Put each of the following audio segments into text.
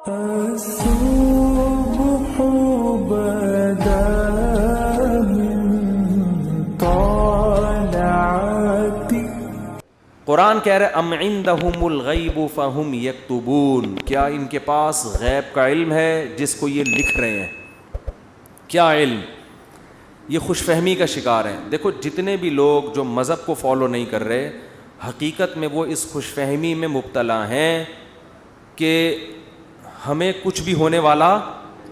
الصبح بدا من طالعتی. قرآن کہہ رہے ام عندہم الغیب فہم یکتبون، کیا ان کے پاس غیب کا علم ہے جس کو یہ لکھ رہے ہیں؟ کیا علم؟ یہ خوش فہمی کا شکار ہیں. دیکھو جتنے بھی لوگ جو مذہب کو فالو نہیں کر رہے، حقیقت میں وہ اس خوش فہمی میں مبتلا ہیں کہ ہمیں کچھ بھی ہونے والا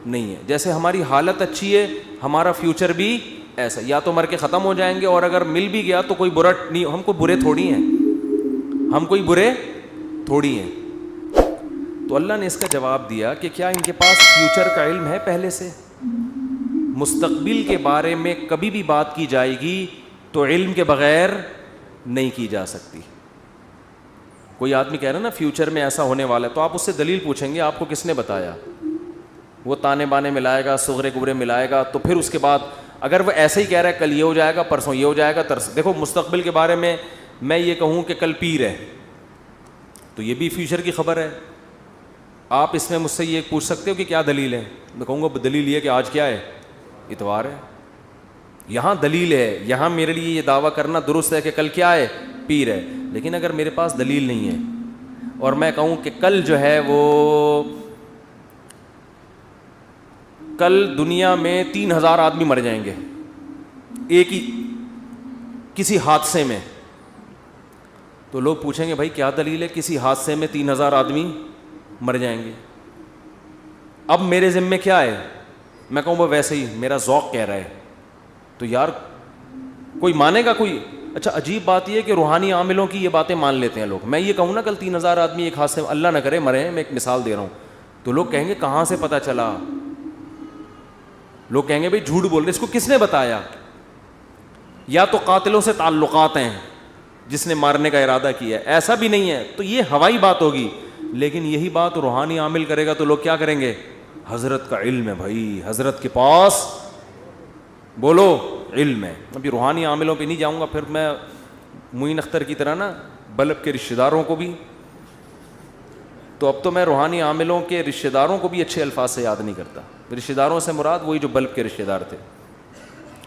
نہیں ہے. جیسے ہماری حالت اچھی ہے، ہمارا فیوچر بھی ایسا، یا تو مر کے ختم ہو جائیں گے، اور اگر مل بھی گیا تو کوئی برا نہیں، ہم کوئی برے تھوڑی ہیں، ہم کوئی برے تھوڑی ہیں. تو اللہ نے اس کا جواب دیا کہ کیا ان کے پاس فیوچر کا علم ہے؟ پہلے سے مستقبل کے بارے میں کبھی بھی بات کی جائے گی تو علم کے بغیر نہیں کی جا سکتی. کوئی آدمی کہہ رہا ہے نا فیوچر میں ایسا ہونے والا ہے، تو آپ اس سے دلیل پوچھیں گے آپ کو کس نے بتایا؟ وہ تانے بانے ملائے گا، صغرے کبرے ملائے گا، تو پھر اس کے بعد اگر وہ ایسے ہی کہہ رہا ہے کل یہ ہو جائے گا، پرسوں یہ ہو جائے گا، دیکھو مستقبل کے بارے میں میں یہ کہوں کہ کل پیر ہے تو یہ بھی فیوچر کی خبر ہے. آپ اس میں مجھ سے یہ پوچھ سکتے ہو کہ کیا دلیل ہے؟ میں کہوں گا دلیل یہ کہ آج کیا ہے؟ اتوار ہے. یہاں دلیل ہے، یہاں میرے لیے یہ دعویٰ کرنا درست ہے کہ کل کیا ہے؟ پیر ہے. لیکن اگر میرے پاس دلیل نہیں ہے اور میں کہوں کہ کل جو ہے وہ کل دنیا میں 3000 آدمی مر جائیں گے ایک ہی کسی حادثے میں، تو لوگ پوچھیں گے بھائی کیا دلیل ہے کسی حادثے میں 3000 آدمی مر جائیں گے؟ اب میرے ذمے کیا ہے؟ میں کہوں وہ ویسے ہی میرا ذوق کہہ رہا ہے، تو یار کوئی مانے گا کوئی؟ اچھا عجیب بات یہ ہے کہ روحانی عاملوں کی یہ باتیں مان لیتے ہیں لوگ. میں یہ کہوں نا کل 3000 آدمی ایک حادثے میں، اللہ نہ کرے مرے ہیں، میں ایک مثال دے رہا ہوں، تو لوگ کہیں گے کہاں سے پتہ چلا؟ لوگ کہیں گے بھائی جھوٹ بول رہے، اس کو کس نے بتایا؟ یا تو قاتلوں سے تعلقات ہیں جس نے مارنے کا ارادہ کیا ہے، ایسا بھی نہیں ہے تو یہ ہوائی بات ہوگی. لیکن یہی بات روحانی عامل کرے گا تو لوگ کیا کریں گے؟ حضرت کا علم ہے بھائی، حضرت کے پاس بولو علم ہے. ابھی روحانی عاملوں پہ نہیں جاؤں گا، پھر میں معین اختر کی طرح نا بلب کے رشتہ داروں کو بھی، تو اب تو میں روحانی عاملوں کے رشتہ داروں کو بھی اچھے الفاظ سے یاد نہیں کرتا. رشتہ داروں سے مراد وہی جو بلب کے رشتہ دار تھے.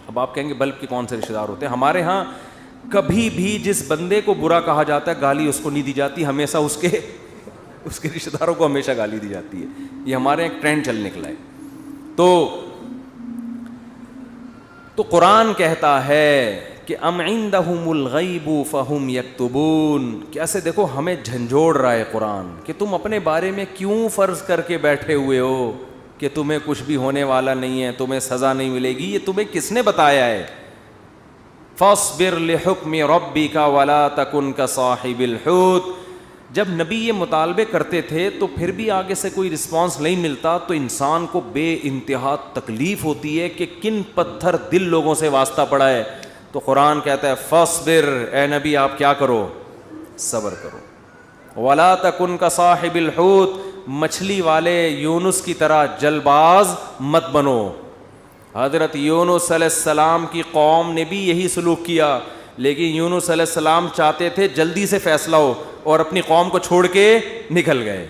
اب آپ کہیں گے بلب کے کون سے رشتہ دار ہوتے ہیں؟ ہمارے ہاں کبھی بھی جس بندے کو برا کہا جاتا ہے گالی اس کو نہیں دی جاتی، ہمیشہ اس کے رشتہ داروں کو ہمیشہ گالی دی جاتی ہے. یہ ہمارے ایک ٹرینڈ چل نکلا ہے. تو قرآن کہتا ہے کہ ام عندہم الغیب فہم یکتبون. کیسے دیکھو ہمیں جھنجھوڑ رہا ہے قرآن کہ تم اپنے بارے میں کیوں فرض کر کے بیٹھے ہوئے ہو کہ تمہیں کچھ بھی ہونے والا نہیں ہے، تمہیں سزا نہیں ملے گی. یہ تمہیں کس نے بتایا ہے؟ فاصبر لحکم ربک ولا تکن کصاحب الحوت. جب نبی یہ مطالبے کرتے تھے تو پھر بھی آگے سے کوئی رسپانس نہیں ملتا تو انسان کو بے انتہا تکلیف ہوتی ہے کہ کن پتھر دل لوگوں سے واسطہ پڑا ہے. تو قرآن کہتا ہے فاصبر، اے نبی آپ کیا کرو؟ صبر کرو. ولا تکن کصاحب الحوت، مچھلی والے یونس کی طرح جل باز مت بنو. حضرت یونس علیہ السلام کی قوم نے بھی یہی سلوک کیا، لیکن یونس علیہ السلام چاہتے تھے جلدی سے فیصلہ ہو اور اپنی قوم کو چھوڑ کے نکل گئے.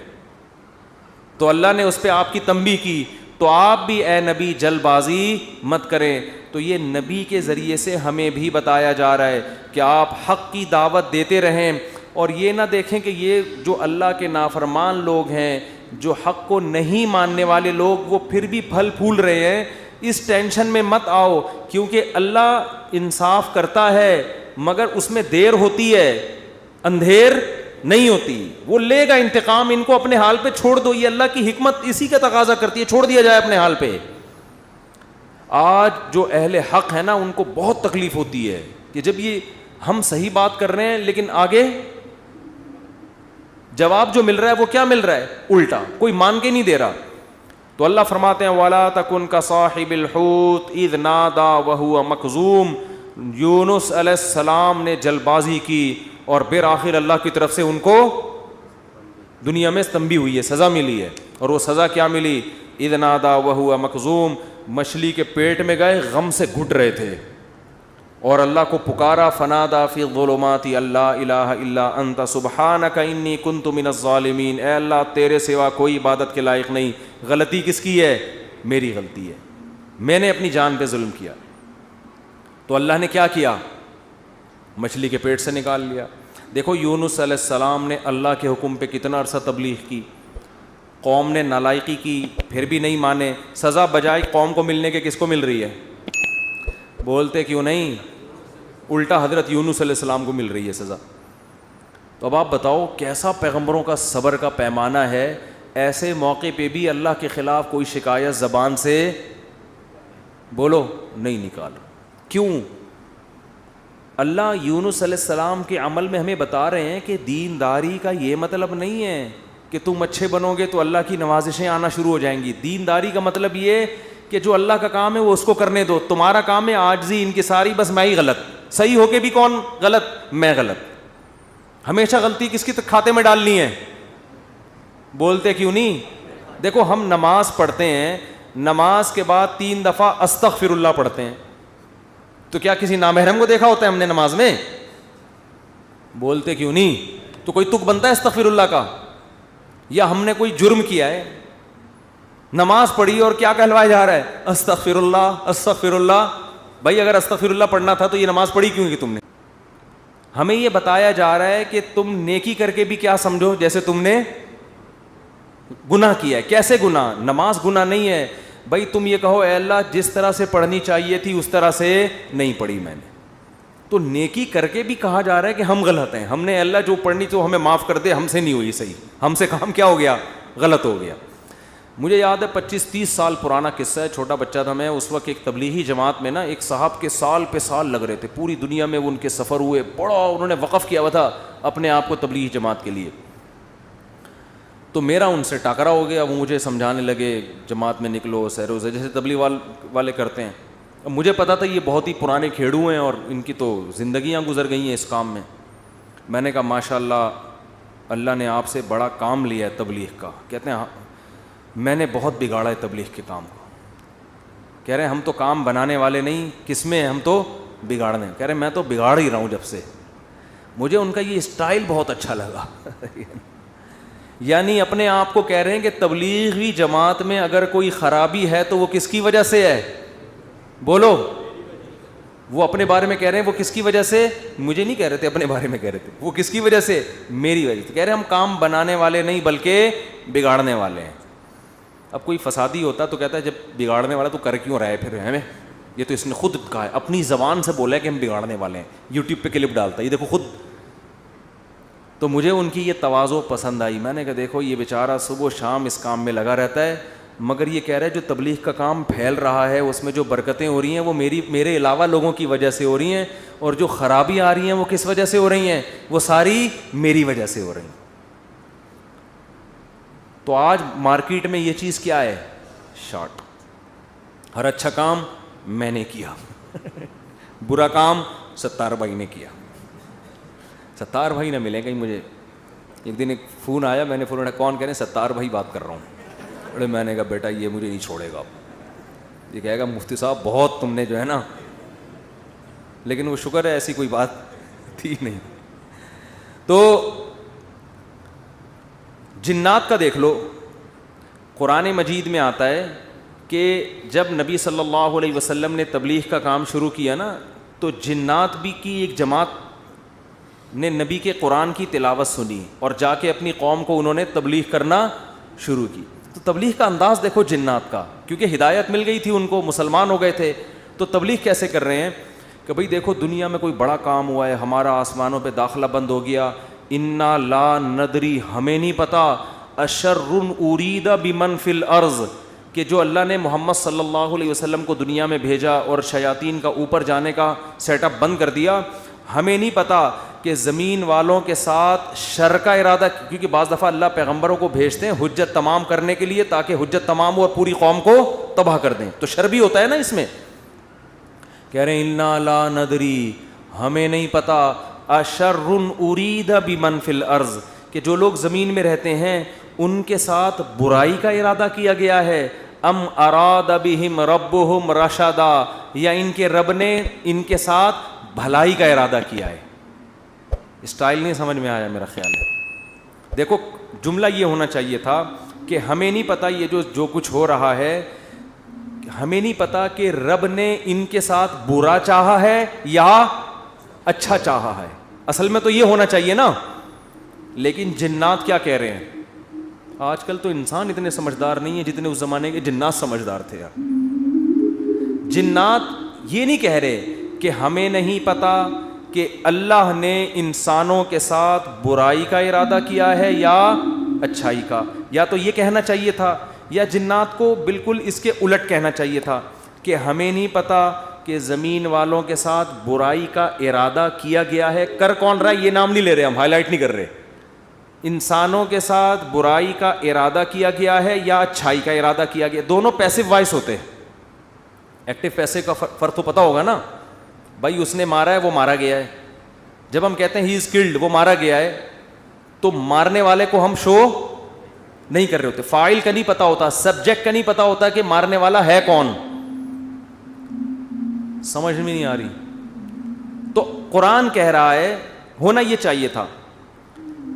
تو اللہ نے اس پہ آپ کی تنبیہ کی. تو آپ بھی اے نبی جلد بازی مت کریں. تو یہ نبی کے ذریعے سے ہمیں بھی بتایا جا رہا ہے کہ آپ حق کی دعوت دیتے رہیں، اور یہ نہ دیکھیں کہ یہ جو اللہ کے نافرمان لوگ ہیں، جو حق کو نہیں ماننے والے لوگ، وہ پھر بھی پھل پھول رہے ہیں. اس ٹینشن میں مت آؤ، کیونکہ اللہ انصاف کرتا ہے مگر اس میں دیر ہوتی ہے، اندھیر نہیں ہوتی. وہ لے گا انتقام، ان کو اپنے حال پہ چھوڑ دو. یہ اللہ کی حکمت اسی کا تقاضا کرتی ہے، چھوڑ دیا جائے اپنے حال پہ. آج جو اہل حق ہے نا ان کو بہت تکلیف ہوتی ہے کہ جب یہ ہم صحیح بات کر رہے ہیں لیکن آگے جواب جو مل رہا ہے وہ کیا مل رہا ہے؟ الٹا، کوئی مان کے نہیں دے رہا. تو اللہ فرماتے ہیں وَلَا تَكُنْ كَصَاحِبِ الْحُوتِ إِذْ نَادَى وَهُوَ مَكْظُومٌ. یونس علیہ السلام نے جلد بازی کی اور بالآخر اللہ کی طرف سے ان کو دنیا میں تنبیہ ہوئی ہے، سزا ملی ہے. اور وہ سزا کیا ملی؟ اذ نادا وہو مکظوم، مچھلی کے پیٹ میں گئے، غم سے گھٹ رہے تھے. اور اللہ کو پکارا فنادا فی الظلمات اللہ الہ الا انت سبحانک انی کنت من الظالمین، اے اللہ تیرے سوا کوئی عبادت کے لائق نہیں، غلطی کس کی ہے؟ میری غلطی ہے، میں نے اپنی جان پہ ظلم کیا۔ تو اللہ نے کیا کیا؟ مچھلی کے پیٹ سے نکال لیا۔ دیکھو یونس علیہ السلام نے اللہ کے حکم پہ کتنا عرصہ تبلیغ کی، قوم نے نالائقی کی پھر بھی نہیں مانے، سزا بجائے قوم کو ملنے کے کس کو مل رہی ہے؟ بولتے کیوں نہیں؟ الٹا حضرت یونس علیہ السلام کو مل رہی ہے سزا۔ تو اب آپ بتاؤ کیسا پیغمبروں کا صبر کا پیمانہ ہے، ایسے موقع پہ بھی اللہ کے خلاف کوئی شکایت زبان سے بولو نہیں نکال۔ کیوں؟ اللہ یونس علیہ السلام کے عمل میں ہمیں بتا رہے ہیں کہ دینداری کا یہ مطلب نہیں ہے کہ تم اچھے بنو گے تو اللہ کی نوازشیں آنا شروع ہو جائیں گی۔ دینداری کا مطلب یہ کہ جو اللہ کا کام ہے وہ اس کو کرنے دو، تمہارا کام ہے عاجزی انکساری، بس میں ہی غلط، صحیح ہو کے بھی کون غلط؟ میں غلط۔ ہمیشہ غلطی کس کی کھاتے میں ڈالنی ہے؟ بولتے کیوں نہیں؟ دیکھو ہم نماز پڑھتے ہیں، نماز کے بعد 3 دفعہ استغفر اللہ پڑھتے ہیں، تو کیا کسی نامحرم کو دیکھا ہوتا ہے ہم نے نماز میں؟ بولتے کیوں نہیں؟ تو کوئی تک بنتا ہے استغفر اللہ کا؟ یا ہم نے کوئی جرم کیا ہے، نماز پڑھی اور کیا کہلوایا جا رہا ہے؟ استغفر اللہ استغفر اللہ۔ بھائی اگر استغفر اللہ پڑھنا تھا تو یہ نماز پڑھی کیوں کی تم نے؟ ہمیں یہ بتایا جا رہا ہے کہ تم نیکی کر کے بھی کیا سمجھو جیسے تم نے گناہ کیا ہے۔ کیسے گناہ؟ نماز گناہ نہیں ہے بھائی، تم یہ کہو اے اللہ جس طرح سے پڑھنی چاہیے تھی اس طرح سے نہیں پڑھی میں نے، تو نیکی کر کے بھی کہا جا رہا ہے کہ ہم غلط ہیں، ہم نے اللہ جو پڑھنی تو ہمیں معاف کر دے، ہم سے نہیں ہوئی صحیح، ہم سے کام کیا ہو گیا؟ غلط ہو گیا۔ مجھے یاد ہے 25-30 سال پرانا قصہ ہے، چھوٹا بچہ تھا میں اس وقت، ایک تبلیغی جماعت میں نا ایک صاحب کے سال پہ سال لگ رہے تھے، پوری دنیا میں وہ ان کے سفر ہوئے، بڑا انہوں نے وقف کیا ہوا تھا اپنے آپ کو تبلیغی جماعت کے لیے۔ تو میرا ان سے ٹاکرا ہو گیا، وہ مجھے سمجھانے لگے جماعت میں نکلو سیر و جیسے تبلیغ والے کرتے ہیں۔ اب مجھے پتا تھا یہ بہت ہی پرانے کھیڑو ہیں اور ان کی تو زندگیاں گزر گئی ہیں اس کام میں۔ میں نے کہا ماشاءاللہ اللہ نے آپ سے بڑا کام لیا ہے تبلیغ کا۔ کہتے ہیں میں نے بہت بگاڑا ہے تبلیغ کے کام کو۔ کہہ رہے ہیں ہم تو کام بنانے والے نہیں، کس میں ہم تو بگاڑنے۔ کہہ رہے ہیں میں تو بگاڑ ہی رہا ہوں جب سے۔ مجھے ان کا یہ اسٹائل بہت اچھا لگا یعنی اپنے آپ کو کہہ رہے ہیں کہ تبلیغی جماعت میں اگر کوئی خرابی ہے تو وہ کس کی وجہ سے ہے؟ بولو۔ وہ اپنے بارے میں کہہ رہے ہیں وہ کس کی وجہ سے؟ مجھے نہیں کہہ رہے تھے، اپنے بارے میں کہہ رہے تھے۔ وہ کس کی وجہ سے؟ میری وجہ سے۔ کہہ رہے ہیں ہم کام بنانے والے نہیں بلکہ بگاڑنے والے ہیں۔ اب کوئی فسادی ہوتا تو کہتا ہے جب بگاڑنے والا تو کر کیوں رہا ہے پھر ہمیں؟ یہ تو اس نے خود کہا ہے، اپنی زبان سے بولا ہے کہ ہم بگاڑنے والے ہیں، یوٹیوب پہ کلپ ڈالتا ہے، یہ دیکھو خود۔ تو مجھے ان کی یہ تواضع پسند آئی۔ میں نے کہا دیکھو یہ بیچارہ صبح و شام اس کام میں لگا رہتا ہے، مگر یہ کہہ رہا ہے جو تبلیغ کا کام پھیل رہا ہے اس میں جو برکتیں ہو رہی ہیں وہ میرے علاوہ لوگوں کی وجہ سے ہو رہی ہیں، اور جو خرابی آ رہی ہیں وہ کس وجہ سے ہو رہی ہیں؟ وہ ساری میری وجہ سے ہو رہی ہیں۔ تو آج مارکیٹ میں یہ چیز کیا ہے؟ شارٹ۔ ہر اچھا کام میں نے کیا برا کام ستار بھائی نے کیا۔ ستار بھائی نہ ملیں کہیں مجھے۔ ایک دن ایک فون آیا، میں نے فون اٹھایا، کون؟ کہہ رہے ہیں ستار بھائی بات کر رہا ہوں۔ ارے میں نے کہا بیٹا یہ مجھے نہیں چھوڑے گا، یہ کہے گا مفتی صاحب بہت تم نے جو ہے نا، لیکن وہ شکر ہے ایسی کوئی بات تھی نہیں۔ تو جنات کا دیکھ لو، قرآن مجید میں آتا ہے کہ جب نبی صلی اللہ علیہ وسلم نے تبلیغ کا کام شروع کیا نا تو جنات بھی کی ایک جماعت نے نبی کے قرآن کی تلاوت سنی اور جا کے اپنی قوم کو انہوں نے تبلیغ کرنا شروع کی۔ تو تبلیغ کا انداز دیکھو جنات کا، کیونکہ ہدایت مل گئی تھی ان کو، مسلمان ہو گئے تھے، تو تبلیغ کیسے کر رہے ہیں کہ بھئی دیکھو دنیا میں کوئی بڑا کام ہوا ہے، ہمارا آسمانوں پہ داخلہ بند ہو گیا، انا لا ندری، ہمیں نہیں پتا، اشر ارید بمن فی الارض، کہ جو اللہ نے محمد صلی اللہ علیہ وسلم کو دنیا میں بھیجا اور شیاطین کا اوپر جانے کا سیٹ اپ بند کر دیا، ہمیں نہیں پتا کہ زمین والوں کے ساتھ شر کا ارادہ، کیونکہ بعض دفعہ اللہ پیغمبروں کو بھیجتے ہیں حجت تمام کرنے کے لیے تاکہ حجت تمام ہو اور پوری قوم کو تباہ کر دیں، تو شر بھی ہوتا ہے نا اس میں۔ کہہ رہے ہیں انا لا ندری، ہمیں نہیں پتا، اشر ارید بمن فی الارض، کہ جو لوگ زمین میں رہتے ہیں ان کے ساتھ برائی کا ارادہ کیا گیا ہے، ام اراد بہم ربہم رشدا، یا ان کے رب نے ان کے ساتھ بھلائی کا ارادہ کیا ہے. اسٹائل نہیں سمجھ میں آیا میرا خیال ہے. دیکھو جملہ یہ ہونا چاہیے تھا کہ ہمیں نہیں پتا یہ جو کچھ ہو رہا ہے, ہمیں نہیں پتا کہ رب نے ان کے ساتھ برا چاہا ہے یا اچھا چاہا ہے. اصل میں تو یہ ہونا چاہیے نا. لیکن جنات کیا کہہ رہے ہیں؟ آج کل تو انسان اتنے سمجھدار نہیں ہے جتنے اس زمانے کے جنات سمجھدار تھے یار. جنات یہ نہیں کہہ رہے کہ ہمیں نہیں پتا کہ اللہ نے انسانوں کے ساتھ برائی کا ارادہ کیا ہے یا اچھائی کا. یا تو یہ کہنا چاہیے تھا, یا جنات کو بالکل اس کے الٹ کہنا چاہیے تھا کہ ہمیں نہیں پتا کہ زمین والوں کے ساتھ برائی کا ارادہ کیا گیا ہے. کر کون رہا ہے یہ نام نہیں لے رہے, ہم ہائی لائٹ نہیں کر رہے. انسانوں کے ساتھ برائی کا ارادہ کیا گیا ہے یا اچھائی کا ارادہ کیا گیا. دونوں پیسو وائس ہوتے ہیں. ایکٹیو پیسے کا فرق تو پتا ہوگا نا. بھائی اس نے مارا ہے, وہ مارا گیا ہے. جب ہم کہتے ہیں ہی از کلڈ, وہ مارا گیا ہے, تو مارنے والے کو ہم شو نہیں کر رہے ہوتے. فاعل کا نہیں پتا ہوتا, سبجیکٹ کا نہیں پتا ہوتا کہ مارنے والا ہے کون. سمجھ میں نہیں آ رہی. تو قرآن کہہ رہا ہے, ہونا یہ چاہیے تھا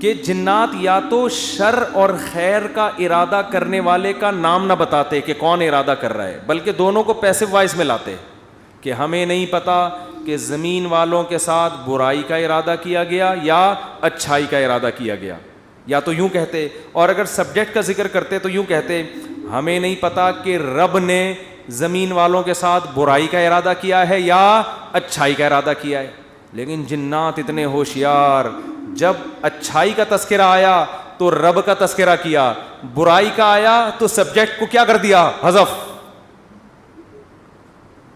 کہ جنات یا تو شر اور خیر کا ارادہ کرنے والے کا نام نہ بتاتے کہ کون ارادہ کر رہا ہے, بلکہ دونوں کو پیسو وائس میں لاتے کہ ہمیں نہیں پتا کہ زمین والوں کے ساتھ برائی کا ارادہ کیا گیا یا اچھائی کا ارادہ کیا گیا. یا تو یوں کہتے, اور اگر سبجیکٹ کا ذکر کرتے تو یوں کہتے ہمیں نہیں پتا کہ رب نے زمین والوں کے ساتھ برائی کا ارادہ کیا ہے یا اچھائی کا ارادہ کیا ہے. لیکن جنات اتنے ہوشیار, جب اچھائی کا تذکرہ آیا تو رب کا تذکرہ کیا, برائی کا آیا تو سبجیکٹ کو کیا کر دیا, حذف.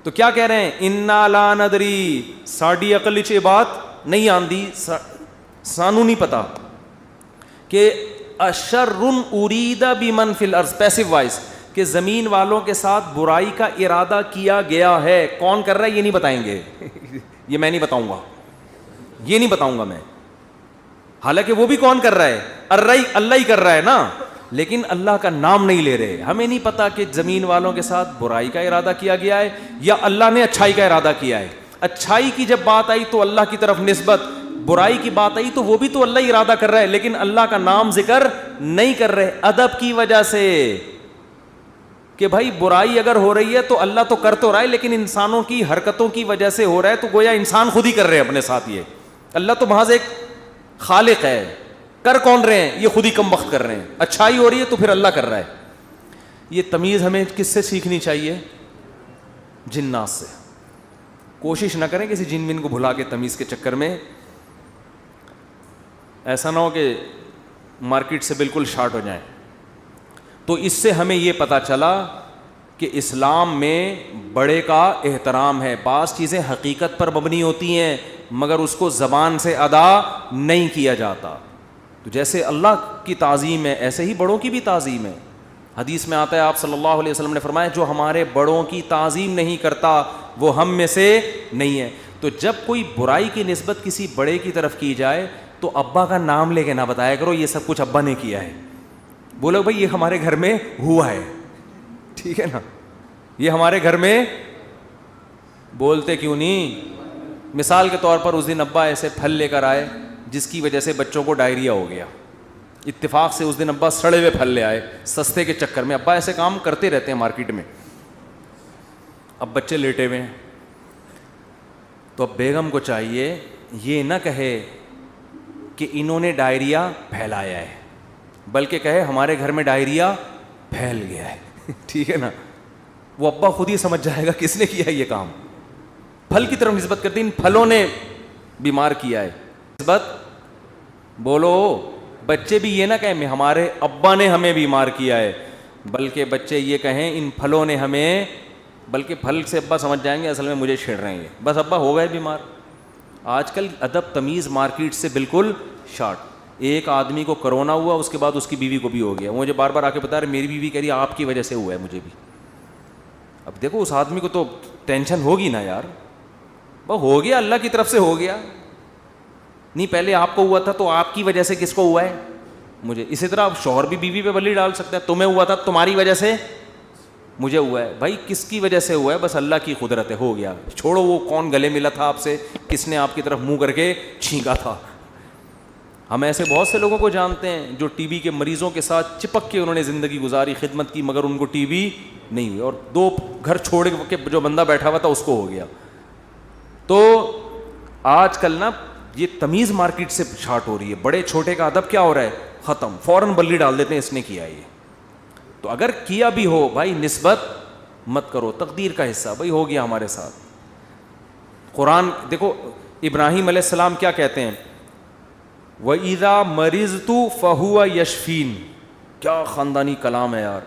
تو کیا کہہ رہے ہیں, انا لا ندری, ساڈی عقل وچ یہ بات نہیں آندی, سانو نہیں پتا کہ اشر ارید بمن فی الارض, پیسو وائس, کہ زمین والوں کے ساتھ برائی کا ارادہ کیا گیا ہے. کون کر رہا ہے یہ نہیں بتائیں گے. یہ میں نہیں بتاؤں گا, یہ نہیں بتاؤں گا میں. حالانکہ وہ بھی کون کر رہا ہے, اللہ ہی کر رہا ہے نا, لیکن اللہ کا نام نہیں لے رہے. ہمیں نہیں پتا کہ زمین والوں کے ساتھ برائی کا ارادہ کیا گیا ہے یا اللہ نے اچھائی کا ارادہ کیا ہے. اچھائی کی جب بات آئی تو اللہ کی طرف نسبت, برائی کی بات آئی تو وہ بھی تو اللہ ہی ارادہ کر رہا ہے, لیکن اللہ کا نام ذکر نہیں کر رہے. ادب کی وجہ سے کہ بھائی برائی اگر ہو رہی ہے تو اللہ تو کر تو رہا ہے, لیکن انسانوں کی حرکتوں کی وجہ سے ہو رہا ہے, تو گویا انسان خود ہی کر رہے ہیں اپنے ساتھ. یہ اللہ تو محض ایک خالق ہے, کر کون رہے ہیں, یہ خود ہی کم وقت کر رہے ہیں. اچھائی ہو رہی ہے تو پھر اللہ کر رہا ہے. یہ تمیز ہمیں کس سے سیکھنی چاہیے, جنات سے. کوشش نہ کریں کسی جن ون کو بھلا کے تمیز کے چکر میں, ایسا نہ ہو کہ مارکیٹ سے بالکل شارٹ ہو جائیں. تو اس سے ہمیں یہ پتہ چلا کہ اسلام میں بڑے کا احترام ہے. بعض چیزیں حقیقت پر مبنی ہوتی ہیں مگر اس کو زبان سے ادا نہیں کیا جاتا. تو جیسے اللہ کی تعظیم ہے ایسے ہی بڑوں کی بھی تعظیم ہے. حدیث میں آتا ہے, آپ صلی اللہ علیہ وسلم نے فرمایا, جو ہمارے بڑوں کی تعظیم نہیں کرتا وہ ہم میں سے نہیں ہے. تو جب کوئی برائی کی نسبت کسی بڑے کی طرف کی جائے تو ابا کا نام لے کے نہ بتایا کرو یہ سب کچھ ابا نے کیا ہے. بولو بھائی یہ ہمارے گھر میں ہوا ہے, ٹھیک ہے نا, یہ ہمارے گھر میں. بولتے کیوں نہیں؟ مثال کے طور پر اس دن ابا ایسے پھل لے کر آئے جس کی وجہ سے بچوں کو ڈائریا ہو گیا. اتفاق سے اس دن ابا سڑے ہوئے پھل لے آئے سستے کے چکر میں. ابا ایسے کام کرتے رہتے ہیں مارکیٹ میں. اب بچے لیٹے ہوئے ہیں تو اب بیگم کو چاہیے یہ نہ کہے کہ انہوں نے ڈائریا پھیلایا ہے, بلکہ کہے ہمارے گھر میں ڈائریا پھیل گیا ہے. ٹھیک ہے نا, وہ ابا خود ہی سمجھ جائے گا کس نے کیا یہ کام. پھل کی طرف نسبت کرتے ان پھلوں نے بیمار کیا ہے. نسبت بولو, بچے بھی یہ نہ کہیں ہمارے ابا نے ہمیں بیمار کیا ہے, بلکہ بچے یہ کہیں ان پھلوں نے ہمیں, بلکہ پھل سے ابا سمجھ جائیں گے اصل میں مجھے چھیڑ رہے ہیں, بس ابا ہو گئے بیمار. آج کل ادب تمیز مارکیٹ سے بالکل شارٹ. ایک آدمی کو کرونا ہوا, اس کے بعد اس کی بیوی کو بھی ہو گیا. مجھے بار بار آ کے بتا رہے میری بیوی کہہ رہی آپ کی وجہ سے ہوا ہے مجھے بھی. اب دیکھو اس آدمی کو تو ٹینشن ہوگی نا یار, وہ ہو گیا اللہ کی طرف سے ہو گیا, نہیں پہلے آپ کو ہوا تھا تو آپ کی وجہ سے کس کو ہوا ہے, مجھے. اسی طرح شوہر بھی بیوی پہ بلی ڈال سکتا ہے, تمہیں ہوا تھا تمہاری وجہ سے. مجھے ہوا ہے. بھائی کس کی وجہ سے ہوا ہے؟ بس اللہ کی قدرت ہے, ہو گیا. چھوڑو وہ کون گلے ملا تھا آپ سے, کس نے آپ کی طرف منہ کر کے چھینکا تھا. ہم ایسے بہت سے لوگوں کو جانتے ہیں جو ٹی بی کے مریضوں کے ساتھ چپک کے انہوں نے زندگی گزاری, خدمت کی, مگر ان کو ٹی بی نہیں ہوئی, اور 2 گھر چھوڑ کے جو بندہ بیٹھا ہوا تھا اس کو ہو گیا. تو آج کل نا یہ تمیز مارکیٹ سے شارٹ ہو رہی ہے. بڑے چھوٹے کا ادب کیا ہو رہا ہے؟ ختم, فوراً بلی ڈال دیتے ہیں اس نے کیا یہ. تو اگر کیا بھی ہو بھائی نسبت مت کرو, تقدیر کا حصہ, بھائی ہو گیا ہمارے ساتھ. قرآن دیکھو ابراہیم علیہ السلام کیا کہتے ہیں, وَإِذَا مَرِضْتُ فَهُوَ يَشْفِينِ. کیا خاندانی کلام ہے یار.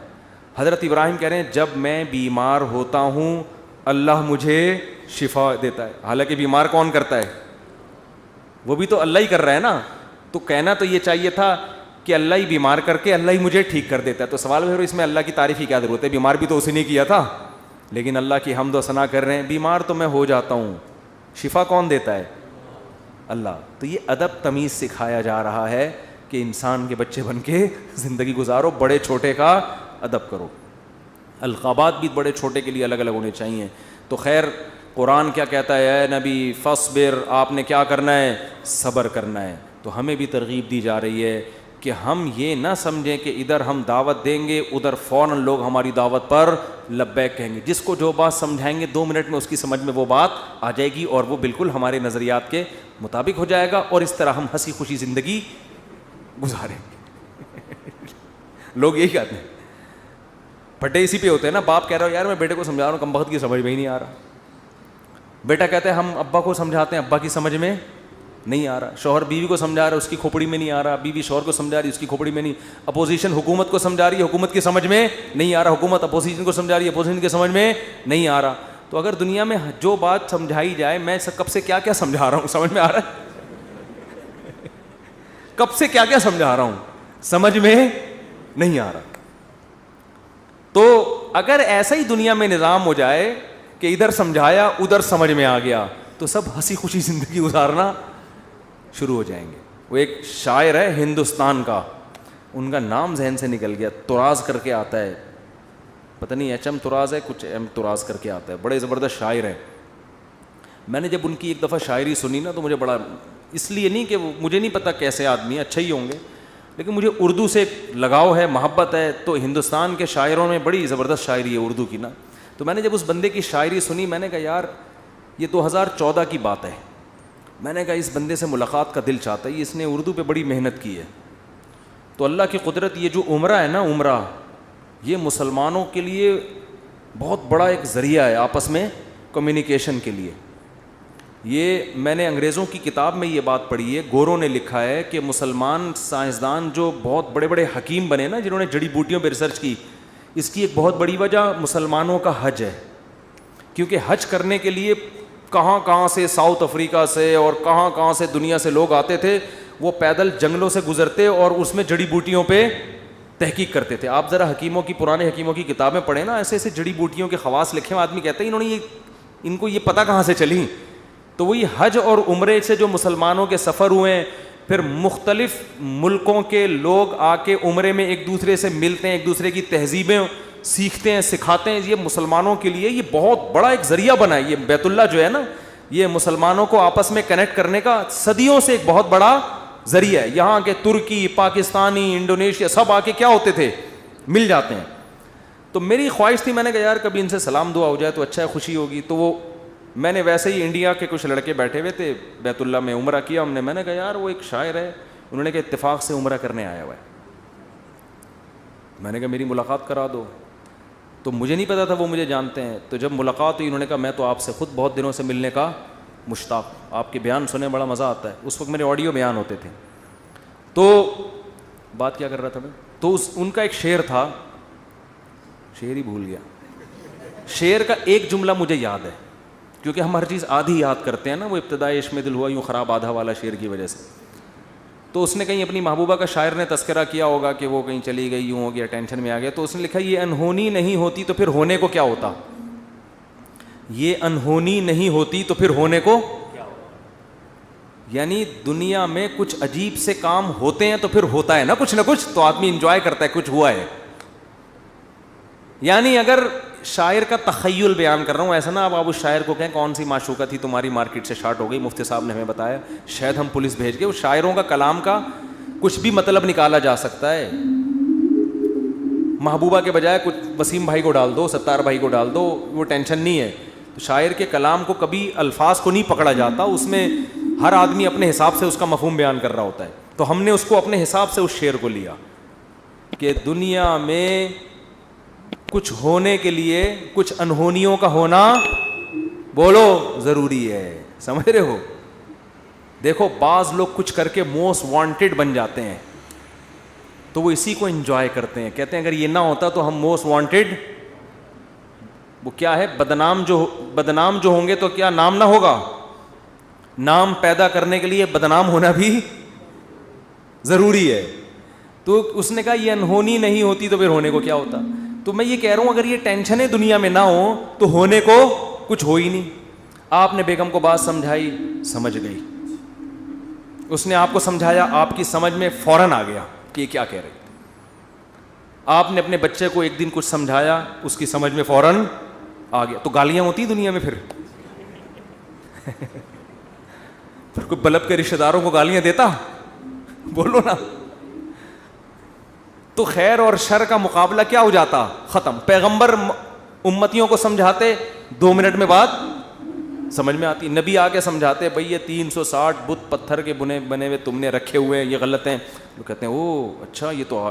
حضرت ابراہیم کہہ رہے ہیں جب میں بیمار ہوتا ہوں اللہ مجھے شفا دیتا ہے. حالانکہ بیمار کون کرتا ہے؟ وہ بھی تو اللہ ہی کر رہا ہے نا. تو کہنا تو یہ چاہیے تھا کہ اللہ ہی بیمار کر کے اللہ ہی مجھے ٹھیک کر دیتا ہے. تو سوال پھر اس میں اللہ کی تعریف کی کیا ضرورت ہے؟ بیمار بھی تو اسی نے کیا تھا. لیکن اللہ کی حمد و ثنا کر رہے ہیں, بیمار تو میں ہو جاتا ہوں, شفا کون دیتا ہے؟ اللہ. تو یہ ادب تمیز سکھایا جا رہا ہے کہ انسان کے بچے بن کے زندگی گزارو, بڑے چھوٹے کا ادب کرو. القابات بھی بڑے چھوٹے کے لیے الگ الگ ہونے چاہیے. تو خیر قرآن کیا کہتا ہے؟ اے نبی فاصبر, آپ نے کیا کرنا ہے؟ صبر کرنا ہے. تو ہمیں بھی ترغیب دی جا رہی ہے کہ ہم یہ نہ سمجھیں کہ ادھر ہم دعوت دیں گے ادھر فوراً لوگ ہماری دعوت پر لبیک کہیں گے. جس کو جو بات سمجھائیں گے 2 منٹ میں اس کی سمجھ میں وہ بات آ جائے گی اور وہ بالکل ہمارے نظریات کے مطابق ہو جائے گا, اور اس طرح ہم ہنسی خوشی زندگی گزاریں گے. لوگ یہی کہتے ہیں, پھٹے اسی پہ ہوتے ہیں نا. باپ کہہ رہا ہو یار میں بیٹے کو سمجھا رہا ہوں, کم بخت کی سمجھ میں ہی نہیں آ رہا. بیٹا کہتے ہیں ہم ابا کو سمجھاتے ہیں, ابا کی سمجھ میں نہیں آ رہا. شوہر بیوی کو سمجھا رہا ہے, اس کی کھوپڑی میں نہیں آ رہا. بیوی شوہر کو سمجھا رہی ہے, اس کی کھوپڑی میں نہیں. اپوزیشن حکومت کو سمجھا رہی ہے, حکومت کی سمجھ میں نہیں آ رہا. حکومت اپوزیشن کو سمجھا رہی ہے, اپوزیشن کی سمجھ میں نہیں آ رہا. تو اگر دنیا میں جو بات سمجھائی جائے, میں کب سے کیا کیا سمجھا رہا ہوں, سمجھ میں آ رہا ہے؟ کب سے کیا کیا سمجھا رہا ہوں, سمجھ میں نہیں آ رہا. تو اگر ایسا ہی دنیا میں نظام ہو جائے کہ ادھر سمجھایا ادھر سمجھ میں آ گیا, تو سب ہنسی خوشی زندگی گزارنا شروع ہو جائیں گے. وہ ایک شاعر ہے ہندوستان کا, ان کا نام ذہن سے نکل گیا, تراز کر کے آتا ہے, پتہ نہیں ایچ ایم تراز ہے, کچھ ایم تراز کر کے آتا ہے, بڑے زبردست شاعر ہیں. میں نے جب ان کی ایک دفعہ شاعری سنی نا تو مجھے بڑا, اس لیے نہیں کہ مجھے نہیں پتہ کیسے آدمی ہیں, اچھے ہی ہوں گے, لیکن مجھے اردو سے لگاؤ ہے, محبت ہے. تو ہندوستان کے شاعروں میں بڑی زبردست شاعری ہے اردو کی نا. تو میں نے جب اس بندے کی شاعری سنی, میں نے کہا یار یہ 2014 کی بات ہے. میں نے کہا اس بندے سے ملاقات کا دل چاہتا ہے, اس نے اردو پہ بڑی محنت کی ہے. تو اللہ کی قدرت, یہ جو عمرہ ہے نا, عمرہ یہ مسلمانوں کے لیے بہت بڑا ایک ذریعہ ہے آپس میں کمیونیکیشن کے لیے. یہ میں نے انگریزوں کی کتاب میں یہ بات پڑھی ہے, گوروں نے لکھا ہے کہ مسلمان سائنسدان جو بہت بڑے بڑے حکیم بنے نا, جنہوں نے جڑی بوٹیوں پہ ریسرچ کی, اس کی ایک بہت بڑی وجہ مسلمانوں کا حج ہے. کیونکہ حج کرنے کے لیے کہاں کہاں سے, ساؤتھ افریقہ سے اور کہاں کہاں سے دنیا سے لوگ آتے تھے. وہ پیدل جنگلوں سے گزرتے اور اس میں جڑی بوٹیوں پہ تحقیق کرتے تھے. آپ ذرا حکیموں کی, پرانے حکیموں کی کتابیں پڑھیں نا, ایسے ایسے جڑی بوٹیوں کے خواص لکھے ہیں. آدمی کہتے ہیں انہوں نے ان کو یہ پتہ کہاں سے چلی. تو وہی حج اور عمرے سے جو مسلمانوں کے سفر ہوئے ہیں, پھر مختلف ملکوں کے لوگ آ کے عمرے میں ایک دوسرے سے ملتے ہیں, ایک دوسرے کی تہذیبیں سیکھتے ہیں, سکھاتے ہیں. یہ مسلمانوں کے لیے یہ بہت بڑا ایک ذریعہ بنا ہے. یہ بیت اللہ جو ہے نا, یہ مسلمانوں کو آپس میں کنیکٹ کرنے کا صدیوں سے ایک بہت بڑا ذریعہ ہے. یہاں کے ترکی, پاکستانی, انڈونیشیا سب آ کے کیا ہوتے تھے, مل جاتے ہیں. تو میری خواہش تھی, میں نے کہا یار کبھی ان سے سلام دعا ہو جائے تو اچھا ہے, خوشی ہوگی. تو وہ میں نے ویسے ہی, انڈیا کے کچھ لڑکے بیٹھے ہوئے تھے, بیت اللہ میں عمرہ کیا ہم نے. میں نے کہا یار وہ ایک شاعر ہے, انہوں نے کہا اتفاق سے عمرہ کرنے آیا ہوا ہے. میں نے کہا میری ملاقات کرا دو. تو مجھے نہیں پتا تھا وہ مجھے جانتے ہیں. تو جب ملاقات ہوئی, انہوں نے کہا میں تو آپ سے خود بہت دنوں سے ملنے کا مشتاق, آپ کے بیان سنے بڑا مزہ آتا ہے. اس وقت میرے آڈیو بیان ہوتے تھے. تو بات کیا کر رہا تھا میں, تو ان کا ایک شعر تھا, شعر ہی بھول گیا. شعر کا ایک جملہ مجھے یاد ہے, کیونکہ ہم ہر چیز آدھی یاد کرتے ہیں نا. وہ ابتدائی عشق میں دل ہوا یوں خراب آدھا والا شعر کی وجہ سے. تو اس نے کہیں اپنی محبوبہ کا, شاعر نے تذکرہ کیا ہوگا کہ وہ کہیں چلی گئی, یوں ہو گیا, ٹینشن میں آ گیا. تو اس نے لکھا یہ انہونی نہیں ہوتی تو پھر ہونے کو کیا ہوتا, یہ انہونی نہیں ہوتی تو پھر ہونے کو. یعنی دنیا میں کچھ عجیب سے کام ہوتے ہیں تو پھر ہوتا ہے نا کچھ, تو آدمی انجوائے کرتا ہے کچھ ہوا ہے. یعنی اگر شاعر کا تخیل بیان کر رہا ہوں، ایسا نا آپ اس شاعر کو کہیں کون سی معشوقہ تھی تمہاری مارکیٹ سے شارٹ ہو گئی، مفتی صاحب نے ہمیں بتایا، شاید ہم پولیس بھیج کے اس شاعروں کا کلام کا کچھ بھی مطلب نکالا جا سکتا ہے. محبوبہ کے بجائے کچھ وسیم بھائی کو ڈال دو، ستار بھائی کو ڈال دو، وہ ٹینشن نہیں ہے. تو شاعر کے کلام کو کبھی الفاظ کو نہیں پکڑا جاتا، اس میں ہر آدمی اپنے حساب سے اس کا مفہوم بیان کر رہا ہوتا ہے. تو ہم نے اس کو اپنے حساب سے اس شعر کو لیا کہ دنیا میں کچھ ہونے کے لیے کچھ انہونیوں کا ہونا بولو ضروری ہے. سمجھ رہے ہو؟ دیکھو بعض لوگ کچھ کر کے موسٹ وانٹیڈ بن جاتے ہیں تو وہ اسی کو انجوائے کرتے ہیں، کہتے ہیں اگر یہ نہ ہوتا تو ہم موسٹ وانٹیڈ، وہ کیا ہے، بدنام جو ہوں گے تو کیا نام نہ ہوگا؟ نام پیدا کرنے کے لیے بدنام ہونا بھی ضروری ہے. تو اس نے کہا یہ انہونی نہیں ہوتی تو پھر ہونے کو کیا ہوتا. تو میں یہ کہہ رہا ہوں اگر یہ ٹینشنیں دنیا میں نہ ہو تو ہونے کو کچھ ہو ہی نہیں. آپ نے بیگم کو بات سمجھائی، سمجھ گئی، اس نے آپ کو سمجھایا، آپ کی سمجھ میں فوراً آ گیا کہ یہ کیا کہہ رہے. آپ نے اپنے بچے کو ایک دن کچھ سمجھایا، اس کی سمجھ میں فوراً آ گیا. تو گالیاں ہوتی دنیا میں پھر کوئی بلب کے رشتہ داروں کو گالیاں دیتا؟ بولو نا. تو خیر اور شر کا مقابلہ کیا ہو جاتا؟ ختم. پیغمبر امتیوں کو سمجھاتے، 2 منٹ میں بات سمجھ میں آتی. نبی آ کے سمجھاتے بھئی یہ 360 بت پتھر کے بنے ہوئے تم نے رکھے ہوئے ہیں، یہ غلط ہیں. وہ کہتے ہیں او اچھا یہ تو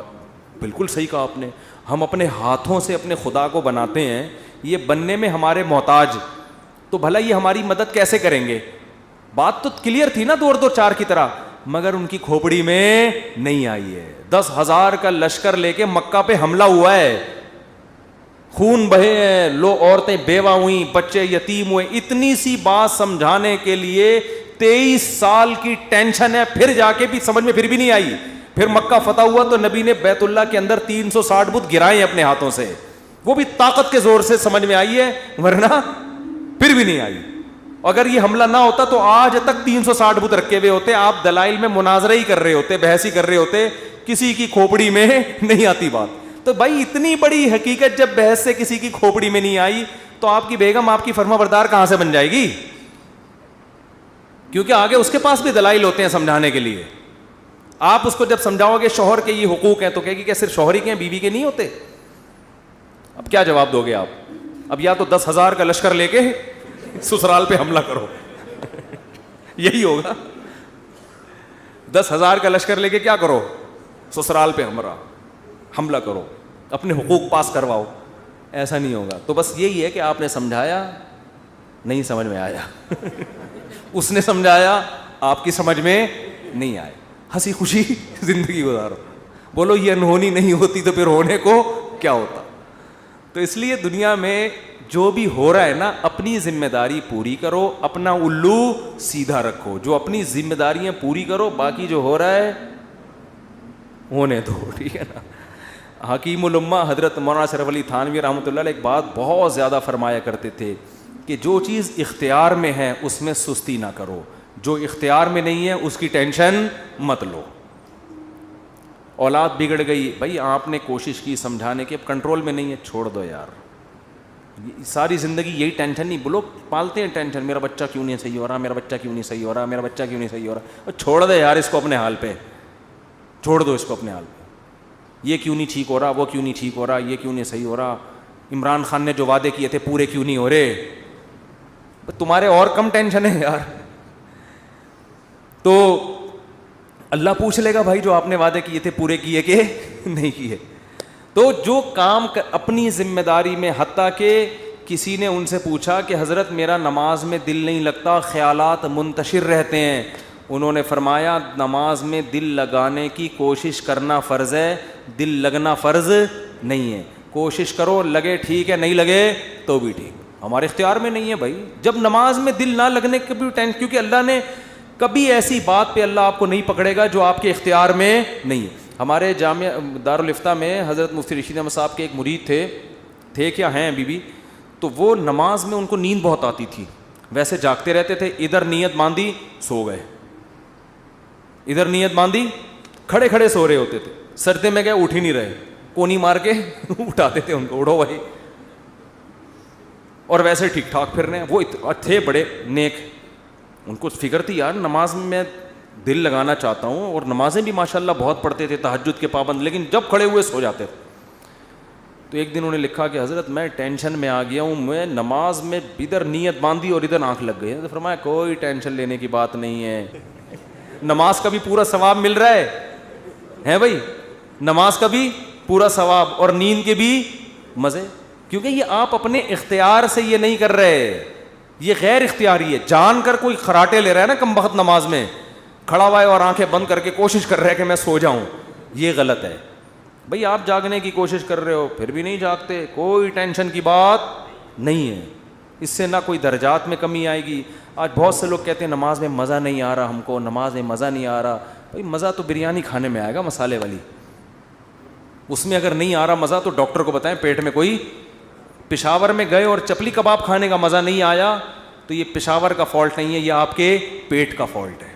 بالکل صحیح کہا آپ نے، ہم اپنے ہاتھوں سے اپنے خدا کو بناتے ہیں، یہ بننے میں ہمارے محتاج، تو بھلا یہ ہماری مدد کیسے کریں گے؟ بات تو کلیئر تھی نا 2-4 کی طرح، مگر ان کی کھوپڑی میں نہیں آئی ہے. 10,000 کا لشکر لے کے مکہ پہ حملہ ہوا ہے، خون بہے ہیں، عورتیں بیوہ ہوئیں، بچے یتیم ہوئے. اتنی سی بات سمجھانے کے لیے 23 سال کی ٹینشن ہے، پھر جا کے بھی سمجھ میں پھر بھی نہیں آئی. پھر مکہ فتح ہوا تو نبی نے بیت اللہ کے اندر 360 بت گرائے اپنے ہاتھوں سے، وہ بھی طاقت کے زور سے سمجھ میں آئی ہے، ورنہ پھر بھی نہیں آئی. اگر یہ حملہ نہ ہوتا تو آج تک 360 بت رکھے ہوئے ہوتے، آپ دلائل میں مناظرہ ہی کر رہے ہوتے، بحث ہی کر رہے ہوتے، کسی کی کھوپڑی میں نہیں آتی بات. تو بھائی اتنی بڑی حقیقت جب بحث سے کسی کی کھوپڑی میں نہیں آئی تو آپ کی بیگم آپ کی فرما بردار کہاں سے بن جائے گی؟ کیونکہ آگے اس کے پاس بھی دلائل ہوتے ہیں سمجھانے کے لیے. آپ اس کو جب سمجھاؤ گے شوہر کے یہ حقوق ہیں تو کہے گی کہ صرف شوہر ہی کے ہیں، بیوی کے نہیں ہوتے. اب کیا جواب دو گے آپ؟ اب یا تو 10,000 کا لشکر لے کے سسرال پہ حملہ کرو یہی ہوگا. 10,000 کا لشکر لے کے کیا کرو؟ سسرال پہ حملہ کرو، اپنے حقوق پاس کرواؤ. ایسا نہیں ہوگا. تو بس یہی ہے کہ آپ نے سمجھایا، نہیں سمجھ میں آیا اس نے سمجھایا، آپ کی سمجھ میں نہیں آئے. ہنسی خوشی زندگی گزارو. بولو یہ انہونی نہیں ہوتی تو پھر ہونے کو کیا ہوتا. تو اس لیے دنیا میں جو بھی ہو رہا ہے نا، اپنی ذمہ داری پوری کرو، اپنا الو سیدھا رکھو. جو اپنی ذمہ داریاں پوری کرو، باقی جو ہو رہا ہے ہونے دو. ٹھیک ہے نا. حکیم الامہ حضرت مولانا اشرف علی تھانوی رحمۃ اللہ علیہ ایک بات بہت زیادہ فرمایا کرتے تھے کہ جو چیز اختیار میں ہے اس میں سستی نہ کرو، جو اختیار میں نہیں ہے اس کی ٹینشن مت لو. اولاد بگڑ گئی، بھائی آپ نے کوشش کی سمجھانے کی، اب کنٹرول میں نہیں ہے، چھوڑ دو یار. ساری زندگی یہی ٹینشن نہیں، لوگ پالتے ہیں ٹینشن، میرا بچہ کیوں نہیں صحیح ہو رہا، میرا بچہ کیوں نہیں صحیح ہو رہا، میرا بچہ کیوں نہیں صحیح ہو رہا. چھوڑ دے یار اس کو اپنے حال پہ، چھوڑ دو اس کو اپنے حال پہ. یہ کیوں نہیں ٹھیک ہو رہا، وہ کیوں نہیں ٹھیک ہو رہا، یہ کیوں نہیں صحیح ہو رہا، عمران خان نے جو وعدے کیے تھے پورے کیوں نہیں ہو رہے. تمہارے اور کم ٹینشن ہے یار. تو اللہ پوچھ لے گا بھائی جو آپ نے وعدے کیے تھے پورے کیے کہ نہیں کیے. تو جو کام اپنی ذمہ داری میں، حتیٰ کہ کسی نے ان سے پوچھا کہ حضرت میرا نماز میں دل نہیں لگتا، خیالات منتشر رہتے ہیں. انہوں نے فرمایا نماز میں دل لگانے کی کوشش کرنا فرض ہے، دل لگنا فرض نہیں ہے. کوشش کرو، لگے ٹھیک ہے، نہیں لگے تو بھی ٹھیک، ہمارے اختیار میں نہیں ہے بھائی. جب نماز میں دل نہ لگنے کی بھی ٹینشن، کیونکہ اللہ نے کبھی ایسی بات پہ اللہ آپ کو نہیں پکڑے گا جو آپ کے اختیار میں نہیں ہے. ہمارے جامعہ دارالفتہ میں حضرت مفتی رشید احمد صاحب کے ایک مرید تھے کیا ہیں ابھی بھی. تو وہ نماز میں ان کو نیند بہت آتی تھی، ویسے جاگتے رہتے تھے، ادھر نیت باندھی سو گئے، ادھر نیت باندھی کھڑے کھڑے سو رہے ہوتے تھے، سجدے میں گئے اٹھ ہی نہیں رہے، کونی مار کے اٹھاتے تھے ان کو, اڑو بھائی, اور ویسے ٹھیک ٹھاک پھر رہے ہیں. وہ تھے بڑے نیک, ان کو فکر تھی یار نماز میں دل لگانا چاہتا ہوں, اور نمازیں بھی ماشاءاللہ بہت پڑھتے تھے, تہجد کے پابند, لیکن جب کھڑے ہوئے سو جاتے تھے. تو ایک دن انہوں نے لکھا کہ حضرت میں ٹینشن میں آ گیا ہوں, میں نماز میں ادھر نیت باندھی اور ادھر آنکھ لگ گئی. تو فرمایا کوئی ٹینشن لینے کی بات نہیں ہے, نماز کا بھی پورا ثواب مل رہا ہے بھائی, نماز کا بھی پورا ثواب اور نیند کے بھی مزے, کیونکہ یہ آپ اپنے اختیار سے یہ نہیں کر رہے, یہ غیر اختیاری ہے. جان کر کوئی خراٹے لے رہا ہے نا کم بخت نماز میں, کھڑا ہوا ہے اور آنکھیں بند کر کے کوشش کر رہا ہے کہ میں سو جاؤں, یہ غلط ہے. بھئی آپ جاگنے کی کوشش کر رہے ہو پھر بھی نہیں جاگتے, کوئی ٹینشن کی بات نہیں ہے, اس سے نہ کوئی درجات میں کمی آئے گی. آج بہت سے لوگ کہتے ہیں نماز میں مزہ نہیں آ رہا ہم کو, نماز میں مزہ نہیں آ رہا. بھئی مزہ تو بریانی کھانے میں آئے گا مسالے والی, اس میں اگر نہیں آ رہا مزہ تو ڈاکٹر کو بتائیں پیٹ میں کوئی. پشاور میں گئے اور چپلی کباب کھانے کا مزہ نہیں آیا تو یہ پشاور کا فالٹ نہیں ہے, یہ آپ کے پیٹ کا فالٹ ہے.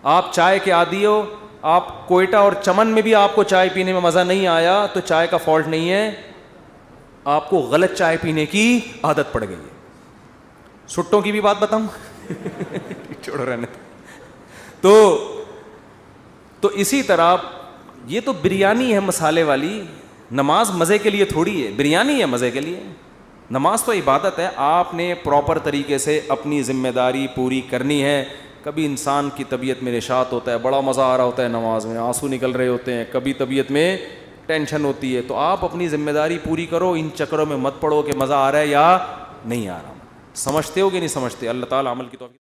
آپ چائے کے عادی ہو, آپ کوئٹہ اور چمن میں بھی آپ کو چائے پینے میں مزہ نہیں آیا تو چائے کا فالٹ نہیں ہے, آپ کو غلط چائے پینے کی عادت پڑ گئی ہے. سٹوں کی بھی بات بتاؤں چھوڑو رہنے. تو اسی طرح یہ تو بریانی ہے مسالے والی, نماز مزے کے لیے تھوڑی ہے, بریانی ہے مزے کے لیے. نماز تو عبادت ہے, آپ نے پراپر طریقے سے اپنی ذمہ داری پوری کرنی ہے. کبھی انسان کی طبیعت میں نشاط ہوتا ہے, بڑا مزہ آ رہا ہوتا ہے نماز میں, آنسو نکل رہے ہوتے ہیں, کبھی طبیعت میں ٹینشن ہوتی ہے, تو آپ اپنی ذمہ داری پوری کرو, ان چکروں میں مت پڑو کہ مزہ آ رہا ہے یا نہیں آ رہا. سمجھتے ہو کہ نہیں سمجھتے؟ اللہ تعالیٰ عمل کی توفیق